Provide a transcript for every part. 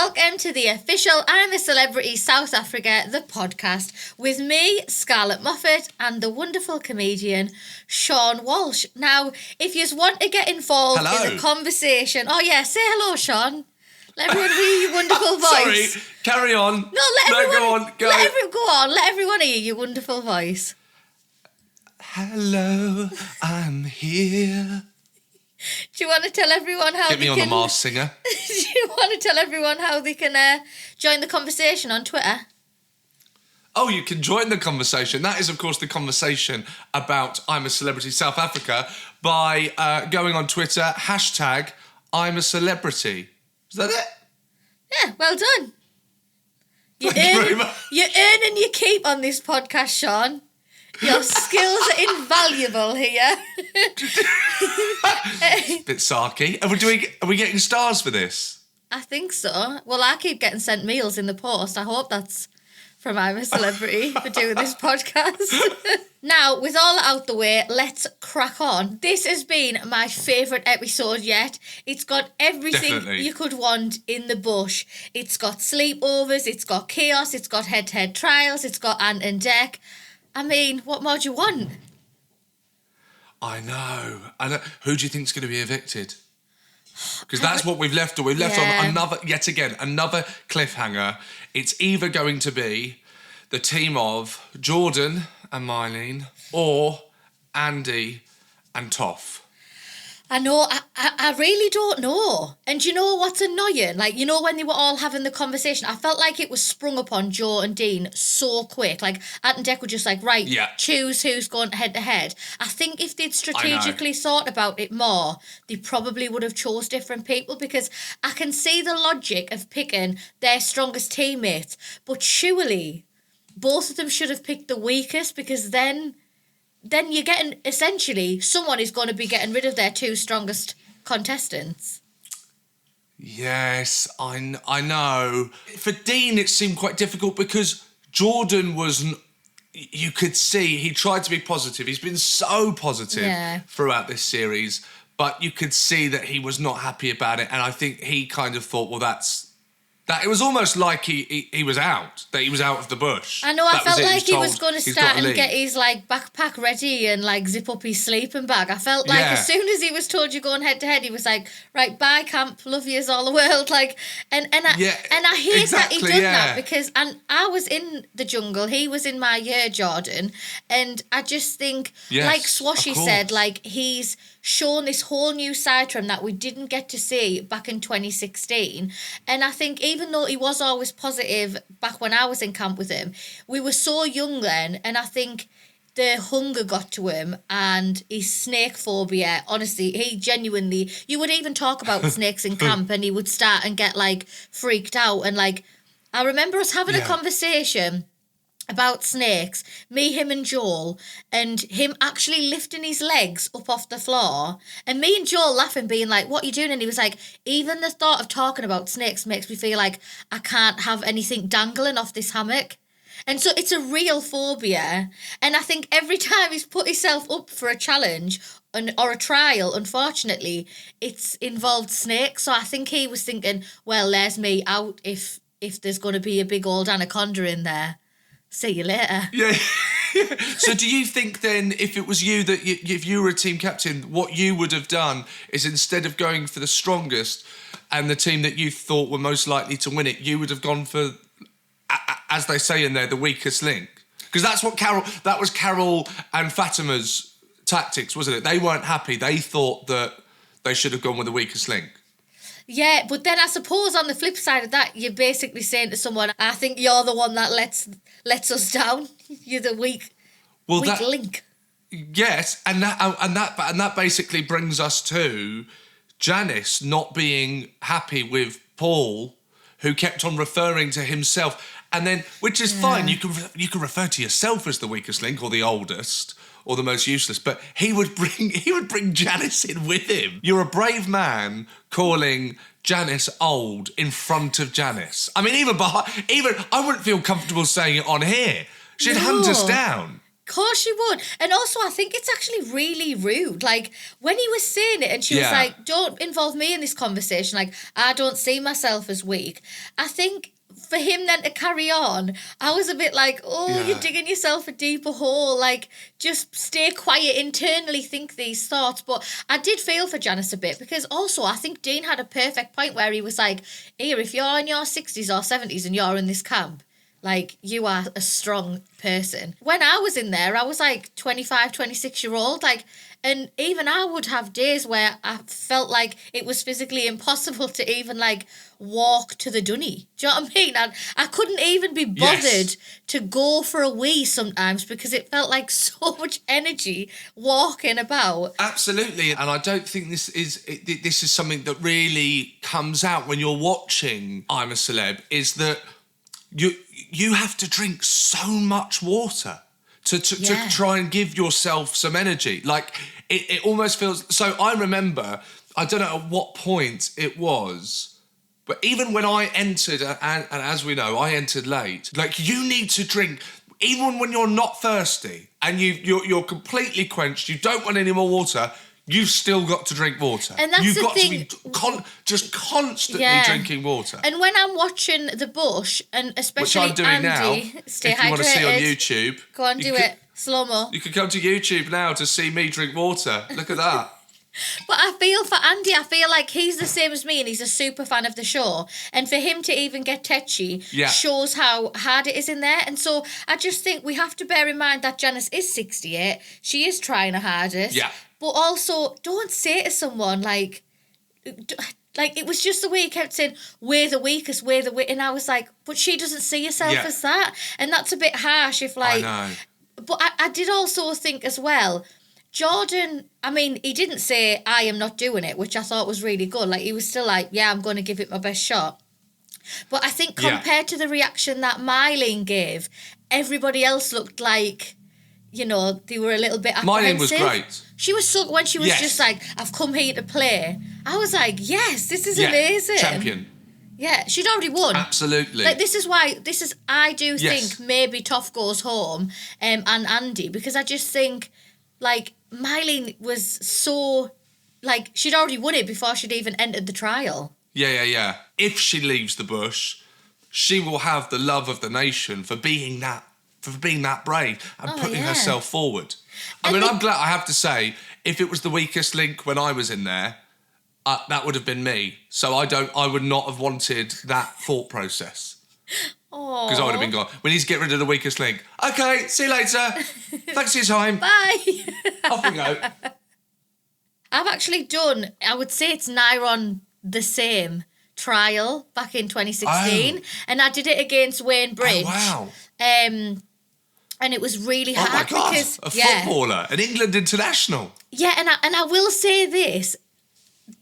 welcome to the official I'm a Celebrity South Africa, the podcast, with me, Scarlett Moffatt, and the wonderful comedian, Seann Walsh. Now, if you want to get involved in the conversation... Oh, yeah, say hello, Seann. Let everyone hear your wonderful voice. Sorry, carry on. No, go on. Go. Let everyone hear your wonderful voice. Hello, I'm here. Do you want to tell everyone how Get me on the Masked Singer. Do you want to tell everyone how they can join the conversation on Twitter? Oh, you can join the conversation. That is, of course, the conversation about I'm a Celebrity South Africa by going on Twitter, hashtag I'm a Celebrity. Is that it? Yeah, well done. Thank you very much. You earn and you keep on this podcast, Seann. Your skills are invaluable here. Bit sarky. Are we getting stars for this? I think so. Well, I keep getting sent meals in the post. I hope that's from I'm a Celebrity for doing this podcast. Now, with all out the way, let's crack on. This has been my favourite episode yet. It's got everything you could want in the bush. It's got sleepovers, it's got chaos, it's got head-to-head trials, it's got Ant and Dec. I mean, what more do you want? I know. Who do you think's going to be evicted? Because that's what we've left on. We've left on another cliffhanger. It's either going to be the team of Jordan and Myleene or Andy and Toff. I know, I really don't know. And do you know what's annoying? Like, you know, when they were all having the conversation, I felt like it was sprung upon Joe and Dean so quick. Like, Ant and Dec were just like, right, choose who's going head to head. I think if they'd strategically thought about it more, they probably would have chose different people, because I can see the logic of picking their strongest teammates. But surely, both of them should have picked the weakest, because then you're getting, essentially, someone is going to be getting rid of their two strongest contestants. Yes, I know. For Dean, it seemed quite difficult because Jordan wasn't... You could see he tried to be positive. He's been so positive throughout this series, but you could see that he was not happy about it. And I think he kind of thought, well, that it was almost like he was out, that he was out of the bush. I know, I felt like he was going to start and get his backpack ready and zip up his sleeping bag. I felt like as soon as he was told you're going head to head, he was like, right, bye camp, love yous all the world. And I hate that he done that, because I was in the jungle, he was in my year, Jordan, and I just think, like Swashy said, he's shown this whole new side to him that we didn't get to see back in 2016. And I think even though he was always positive back when I was in camp with him, we were so young then, and I think the hunger got to him and his snake phobia. Honestly, he genuinely, you would even talk about snakes in camp and he would start and get freaked out. And I remember us having a conversation about snakes, me, him and Joel, and him actually lifting his legs up off the floor, and me and Joel laughing, being like, what are you doing? And he was like, even the thought of talking about snakes makes me feel like I can't have anything dangling off this hammock. And so it's a real phobia, and I think every time he's put himself up for a challenge or a trial, unfortunately, it's involved snakes. So I think he was thinking, well, there's me out if there's going to be a big old anaconda in there. See you later. Yeah. So do you think then, if it was you, that if you were a team captain, what you would have done is, instead of going for the strongest and the team that you thought were most likely to win it, you would have gone for, as they say in there, the weakest link? Because that was Carol and Fatima's tactics, wasn't it? They weren't happy. They thought that they should have gone with the weakest link. Yeah, but then I suppose on the flip side of that, you're basically saying to someone, I think you're the one that lets us down. You're the weak link. Yes, and that basically brings us to Janice not being happy with Paul, who kept on referring to himself, and then, which is fine. You can refer to yourself as the weakest link or the oldest or the most useless, but he would bring Janice in with him. You're a brave man calling Janice old in front of Janice. I mean, even I wouldn't feel comfortable saying it on here. She'd hunt us down. Of course she would. And also, I think it's actually really rude. Like, when he was saying it and she was like, don't involve me in this conversation. Like, I don't see myself as weak. I think for him then to carry on, I was a bit like, you're digging yourself a deeper hole. Like, just stay quiet, internally think these thoughts. But I did feel for Janice a bit, because also I think Dean had a perfect point where he was like, here, if you're in your 60s or 70s and you're in this camp, like, you are a strong person. When I was in there, I was like 25, 26-year-old, like, and even I would have days where I felt like it was physically impossible to even, like, walk to the dunny. Do you know what I mean? I couldn't even be bothered to go for a wee sometimes, because it felt like so much energy walking about. Absolutely. And I don't think this is something that really comes out when you're watching I'm a Celeb, is that you have to drink so much water to try and give yourself some energy. Like, it almost feels... So I remember, I don't know at what point it was, but even when I entered, and as we know, I entered late, like, you need to drink, even when you're not thirsty and you're completely quenched, you don't want any more water, you've still got to drink water. And that's You've the got thing. to be just constantly drinking water. And when I'm watching The Bush, and especially Which I'm doing Andy, now, stay if hydrated. you want to see on YouTube. Go on, do it. Slow-mo. You can come to YouTube now to see me drink water. Look at that. But I feel for Andy, I feel like he's the same as me and he's a super fan of the show. And for him to even get tetchy shows how hard it is in there. And so I just think we have to bear in mind that Janice is 68. She is trying her hardest. Yeah. But also, don't say to someone, like, it was just the way he kept saying, we're the weakest, we're the weakest. And I was like, but she doesn't see herself as that. And that's a bit harsh if, like... I know. But I did also think as well, Jordan, I mean, he didn't say, I am not doing it, which I thought was really good. Like, he was still like, yeah, I'm going to give it my best shot. But I think compared to the reaction that Myleene gave, everybody else looked like... You know, they were a little bit apprehensive. Myleene was great. She was so... When she was just like, I've come here to play, I was like, yes, this is amazing. Champion. Yeah, she'd already won. Absolutely. Like, I do think maybe Toff goes home and Andy, because I just think, like, Myleene was so... Like, she'd already won it before she'd even entered the trial. Yeah. If she leaves the bush, she will have the love of the nation for being that brave and putting herself forward. I mean, I'm glad, I have to say, if it was the weakest link when I was in there, that would have been me. So I would not have wanted that thought process. Because I would have been gone. We need to get rid of the weakest link. Okay, see you later. Thanks for your time. Bye. Off we go. I've actually done, I would say it's nigh on the same trial back in 2016. And I did it against Wayne Bridge. Oh, wow. And it was really hard. Oh my God, because a footballer, an England international. Yeah, and I will say this,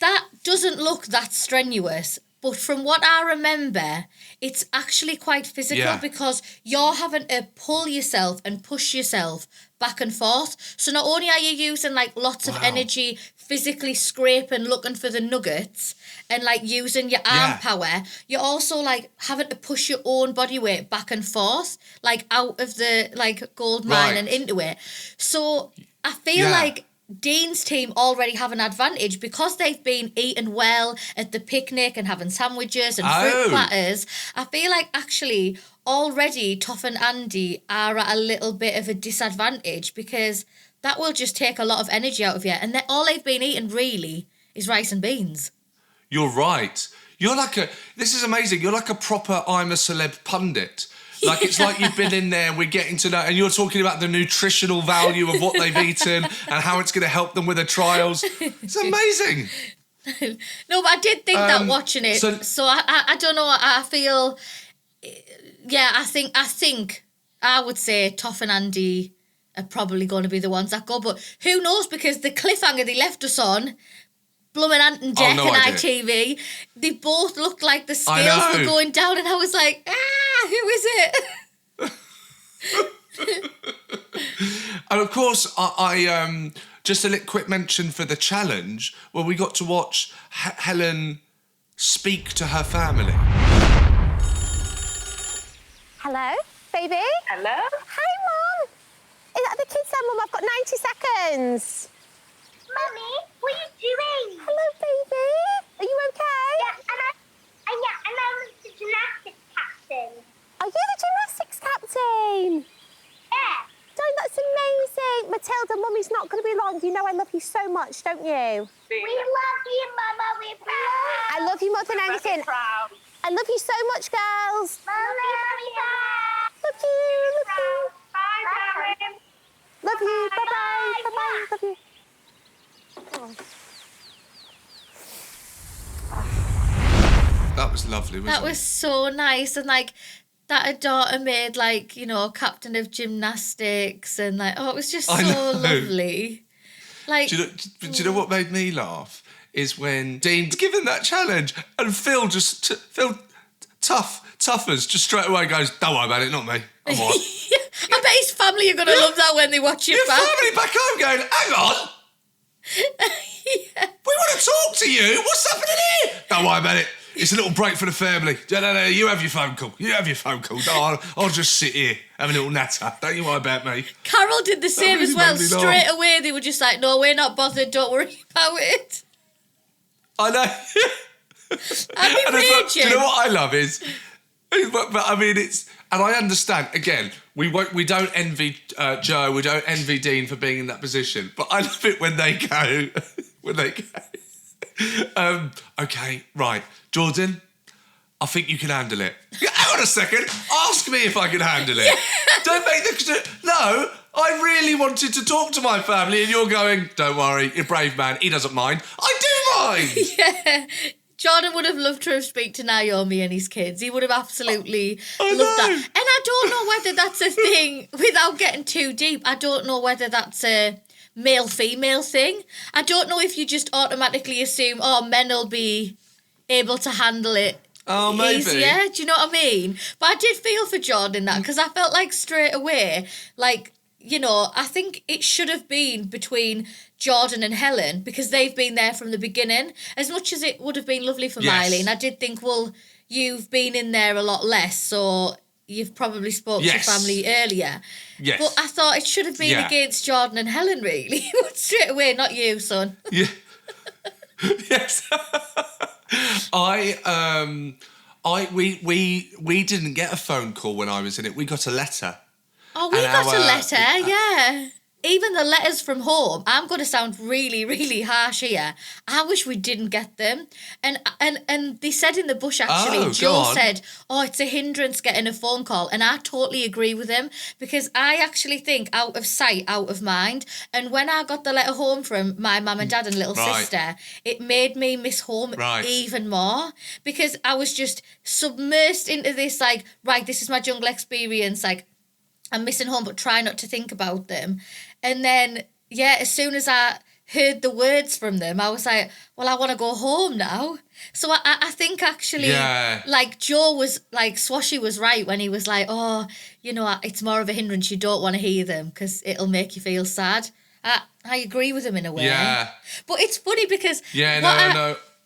that doesn't look that strenuous, but from what I remember, it's actually quite physical because you're having to pull yourself and push yourself back and forth. So not only are you using like lots of energy, physically scraping, looking for the nuggets and like using your arm power, you're also like having to push your own body weight back and forth, like out of the like gold mine and into it. So I feel like Dean's team already have an advantage because they've been eating well at the picnic and having sandwiches and fruit platters. I feel like actually already Toff and Andy are at a little bit of a disadvantage because that will just take a lot of energy out of you. And all they've been eating really is rice and beans. You're right. This is amazing. You're like a proper I'm a Celeb pundit. Like, it's like you've been in there and we're getting to know, and you're talking about the nutritional value of what they've eaten and how it's going to help them with their trials. It's amazing. No, but I did think that watching it. So I don't know. I feel, I think I would say Toff and Andy are probably going to be the ones that go. But who knows? Because the cliffhanger they left us on, Bloomin' Ant and Jack and ITV, they both looked like the scales were going down, and I was like, who is it? And of course, I just a little quick mention for the challenge where we got to watch Helen speak to her family. Hello, baby. Hello? Hi, Mum. Is that are the kids there, Mum? I've got 90 seconds. Mummy, what are you doing? Hello, baby. Are you okay? Yeah, and I was the gymnastics captain. Are you the gymnastics captain? Yeah. That's amazing. Matilda, Mummy's not going to be long. You know I love you so much, don't you? We love you, Mama. We're proud. I love you more than anything. Proud. I love you so much, girls. Mummy, Love you. bye, darling. Love you. Bye. Bye-bye. Bye-bye. Love you. That was lovely, wasn't it? That was so nice. And like that her daughter made like, you know, captain of gymnastics and like, oh, it was just so lovely. Like, do you know what made me laugh? Is when Dean's given that challenge and Phil Tuffers just straight away goes, don't worry about it, not me. I'm all right. I bet his family are going to love that when they watch it Your back. family back home going, hang on. Yeah. We want to talk to you. What's happening here? Don't worry about it. It's a little break for the family. No, you have your phone call. No, I'll just sit here, have a little natter. Don't you worry about me. Carol did the same really as well. made me Straight laugh. away, they were just like, no, we're not bothered. Don't worry about it. I know. I'd be raging. Do you know what I love is, but I mean, it's, and I understand, again, we don't envy Joe, we don't envy Dean for being in that position, but I love it when they go, okay, right, Jordan, I think you can handle it. Hang on a second, ask me if I can handle it. Yeah. Don't make the... No, I really wanted to talk to my family and you're going, don't worry, you're a brave man, he doesn't mind. I do mind! Yeah. Jordan would have loved to speak to Naomi and his kids. He would have absolutely loved that. And I don't know whether that's a thing, without getting too deep, I don't know whether that's a male-female thing. I don't know if you just automatically assume, men will be able to handle it. Oh, maybe. Easier, do you know what I mean? But I did feel for Jordan that, because I felt like straight away, like, you know, I think it should have been between Jordan and Helen because they've been there from the beginning. As much as it would have been lovely for Myleene, I did think, well, you've been in there a lot less, so you've probably spoke to your family earlier. Yes. But I thought it should have been against Jordan and Helen, really. Straight away, not you, son. Yeah. Yes. We didn't get a phone call when I was in it. We got a letter. Oh, we got a letter, yeah. Even the letters from home, I'm going to sound really, really harsh here. I wish we didn't get them. And they said in the bush, actually, Joe said, it's a hindrance getting a phone call. And I totally agree with him because I actually think out of sight, out of mind. And when I got the letter home from my mum and dad and little sister, it made me miss home even more because I was just submersed into this, like, right, this is my jungle experience, like, I'm missing home, but try not to think about them. And then, as soon as I heard the words from them, I was like, well, I want to go home now. So I think actually, like Joe was, like Swashy was right when he was like, it's more of a hindrance. You don't want to hear them because it'll make you feel sad. I agree with him in a way. Yeah. But it's funny because...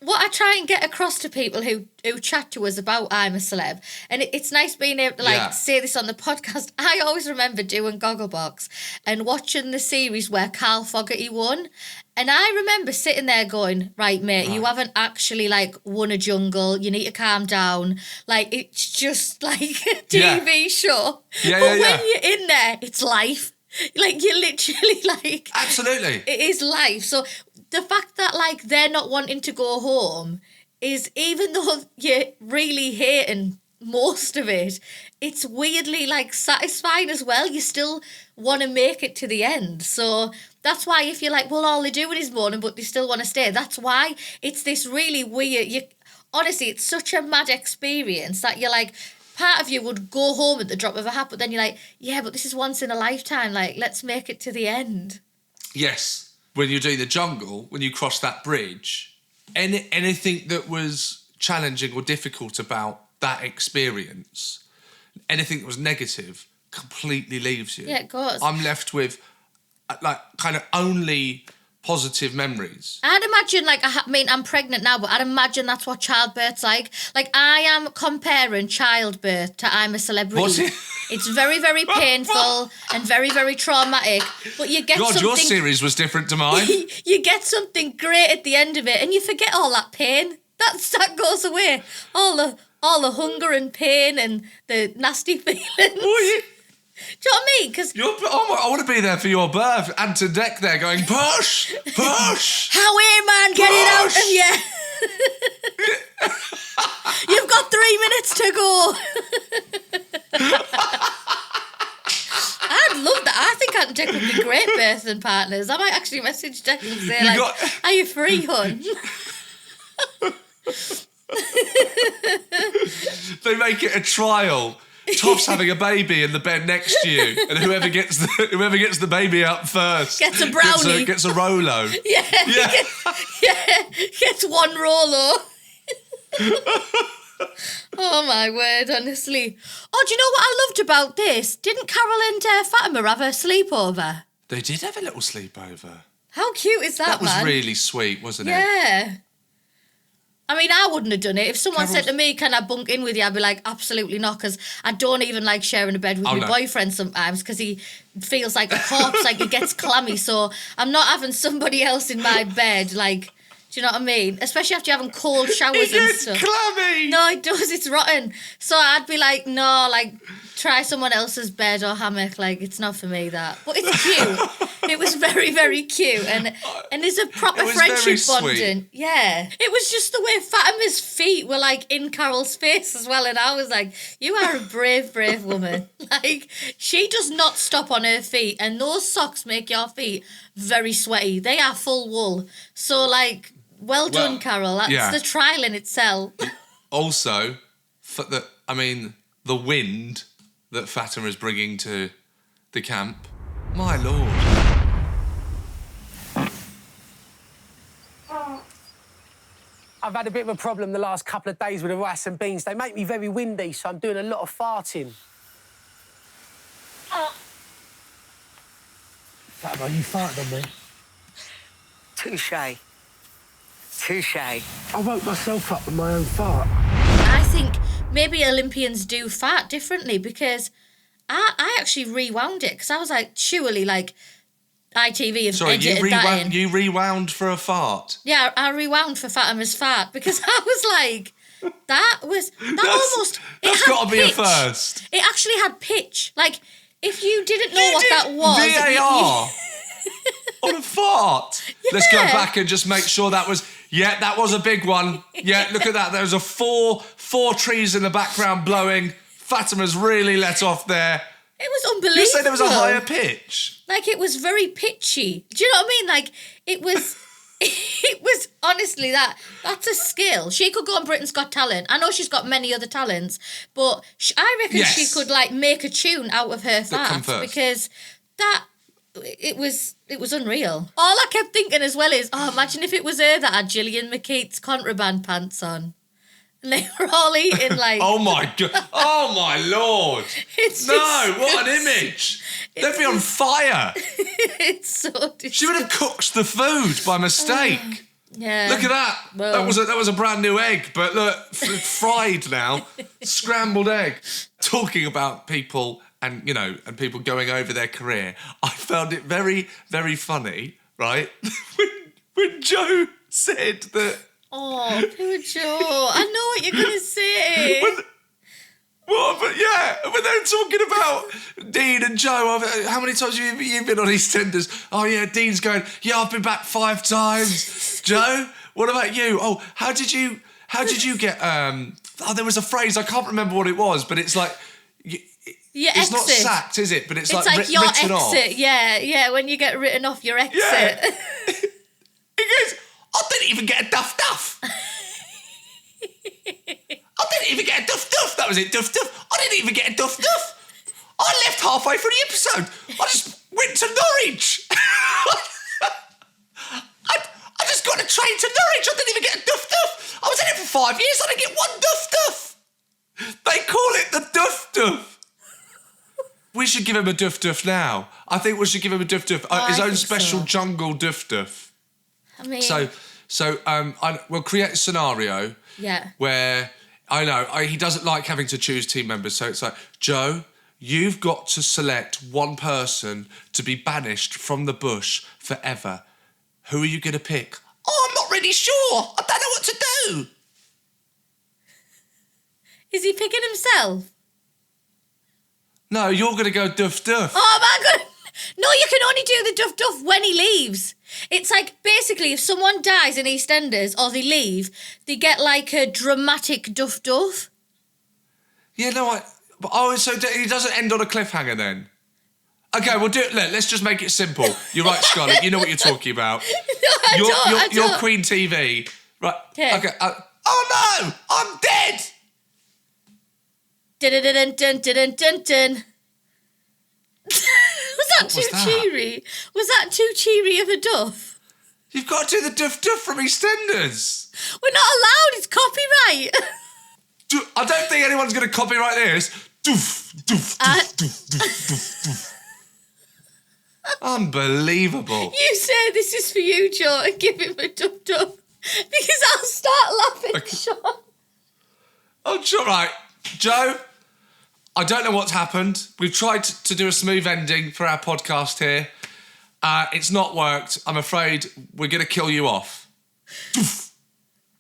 what I try and get across to people who chat to us about I'm a Celeb, and it's nice being able to say this on the podcast. I always remember doing Gogglebox and watching the series where Carl Fogarty won. And I remember sitting there going, right, mate, you haven't actually, like, won a jungle. You need to calm down. Like, it's just, like, a TV show. But when you're in there, it's life. Like, you're literally, like... Absolutely. It is life. So... the fact that, like, they're not wanting to go home is, even though you're really hating most of it, it's weirdly, like, satisfying as well. You still want to make it to the end. So that's why if you're like, well, all they're doing is mourning, but they still want to stay, that's why it's this really weird... honestly, it's such a mad experience that you're like... part of you would go home at the drop of a hat, but then you're like, yeah, but this is once in a lifetime. Like, let's make it to the end. Yes. When you're doing the jungle, when you cross that bridge, anything that was challenging or difficult about that experience, anything that was negative, completely leaves you. Yeah, it goes. I'm left with, like, kind of only positive memories. I'd imagine, like, I'm pregnant now, but I'd imagine that's what childbirth's like. Like, I am comparing childbirth to I'm a Celebrity. What's it? It's very, very painful and very, very traumatic, but you get something... your series was different to mine. You get something great at the end of it, and you forget all that pain. That goes away. All the hunger and pain and the nasty feelings. Do you know what I mean? Because I want to be there for your birth. And to Deck there going, push, push. Howie, man, get it out of you. You've got 3 minutes to go. I'd love that. I think Ant and Deck would be great birthing partners. I might actually message Deck and say, are you free, hon? They make it a trial. Toff's having a baby in the bed next to you, and whoever gets the baby out first gets a brownie, gets a Rolo. Gets one Rolo. Oh my word, honestly. Oh, do you know what I loved about this? Didn't Carol and Fatima have a sleepover? They did have a little sleepover. How cute is that, man? That was really sweet, wasn't it? Yeah. I mean, I wouldn't have done it. If someone said to me, can I bunk in with you? I'd be like, absolutely not, because I don't even like sharing a bed with my boyfriend sometimes, because he feels like a corpse, like he gets clammy. So I'm not having somebody else in my bed, like, do you know what I mean? Especially after having cold showers and stuff. Clammy! No, it does. It's rotten. So I'd be like, no, like, try someone else's bed or hammock. Like, it's not for me, that. But it's cute. It was very, very cute. And there's a proper friendship bonding. Yeah. It was just the way Fatima's feet were, like, in Carol's face as well. And I was like, you are a brave, brave woman. Like, she does not stop on her feet. And those socks make your feet very sweaty. They are full wool. So, like... Well done, Carol. That's the trial in itself. Also, the wind that Fatima is bringing to the camp. My lord. I've had a bit of a problem the last couple of days with the rice and beans. They make me very windy, so I'm doing a lot of farting. Fatima, you farted on me? Touche. I woke myself up with my own fart. I think maybe Olympians do fart differently, because I actually rewound it, because I was like, surely, like, ITV have edited that in. You rewound for a fart? Yeah, I rewound for Fatima's fart, because I was like, that's got to be a first. It actually had pitch. Like, if you didn't know what that was... VAR on a fart. Yeah. Let's go back and just make sure that was... Yeah, that was a big one. Yeah, look at that. There was a four trees in the background blowing. Fatima's really let off there. It was unbelievable. You said there was a higher pitch. Like, it was very pitchy. Do you know what I mean? Like, it was... It was honestly that's a skill. She could go on Britain's Got Talent. I know she's got many other talents, but I reckon she could, like, make a tune out of her farts, because it was unreal. All I kept thinking as well is, imagine if it was her that had Gillian McKeith's contraband pants on. And they were all eating, like... Oh, my God. Oh, my Lord. What an image. They'd be on fire. It's so disgusting. She would have cooked the food by mistake. Yeah. Look at that. Well, that was a brand new egg, but look, fried now. Scrambled egg. Talking about people... And, people going over their career. I found it very, very funny, right? when Joe said that... Oh, poor Joe. I know what you're going to say. But when they're talking about Dean and Joe, how many times have you been on EastEnders? Oh, yeah, Dean's going, yeah, I've been back 5 times. Joe, what about you? Oh, how did you get... there was a phrase, I can't remember what it was, but it's like... It's not sacked, is it? But it's like your written exit. Off. Yeah, when you get written off your exit. Yeah. He goes, I didn't even get a duff. I didn't even get a duff. That was it, duff. I didn't even get a duff. I left halfway through the episode. I just went to Norwich. I just got a train to Norwich. I didn't even get a duff. I was in it for 5 years. I didn't get one duff. They call it the duff. We should give him a duff now. I think we should give him a duff. His own special jungle duff. I mean... We'll create a scenario where, he doesn't like having to choose team members, so it's like, Joe, you've got to select one person to be banished from the bush forever. Who are you going to pick? Oh, I'm not really sure. I don't know what to do. Is he picking himself? No, you're going to go duff duff. Oh, my God. No, you can only do the duff duff when he leaves. It's like, basically, if someone dies in EastEnders or they leave, they get like a dramatic duff duff. Yeah, no, so he doesn't end on a cliffhanger then? Okay, we'll do it. Let's just make it simple. You're right, Scarlett. You know what you're talking about. No, I don't. You're Queen TV. Right. Yeah. Okay. Oh, no! I'm dead! Dun dun dun dun dun dun. Was that cheery? Was that too cheery of a duff? You've got to do the duff duff from EastEnders. We're not allowed. It's copyright. I don't think anyone's going to copyright this. Doof, doof, doof, doof, doof, doof, doof. Unbelievable. You say this is for you, Joe, and give him a duff duff. Because I'll start laughing, okay. Sean. Oh, it's all right. Joe, I don't know what's happened. We've tried to do a smooth ending for our podcast here. It's not worked. I'm afraid we're going to kill you off. Doof,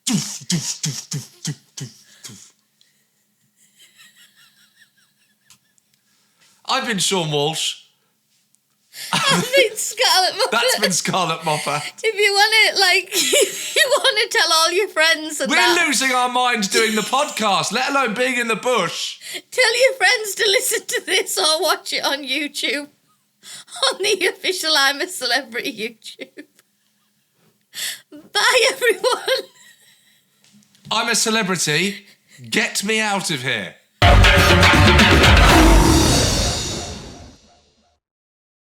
doof, doof, doof, doof, doof, doof, doof. I've been Seann Walsh. I've been Scarlett Moffatt. That's been Scarlett Moffatt. If you want to tell all your friends and We're losing our minds doing the podcast, let alone being in the bush. Tell your friends to listen to this or watch it on YouTube. On the official I'm a Celebrity YouTube. Bye, everyone. I'm a celebrity. Get me out of here.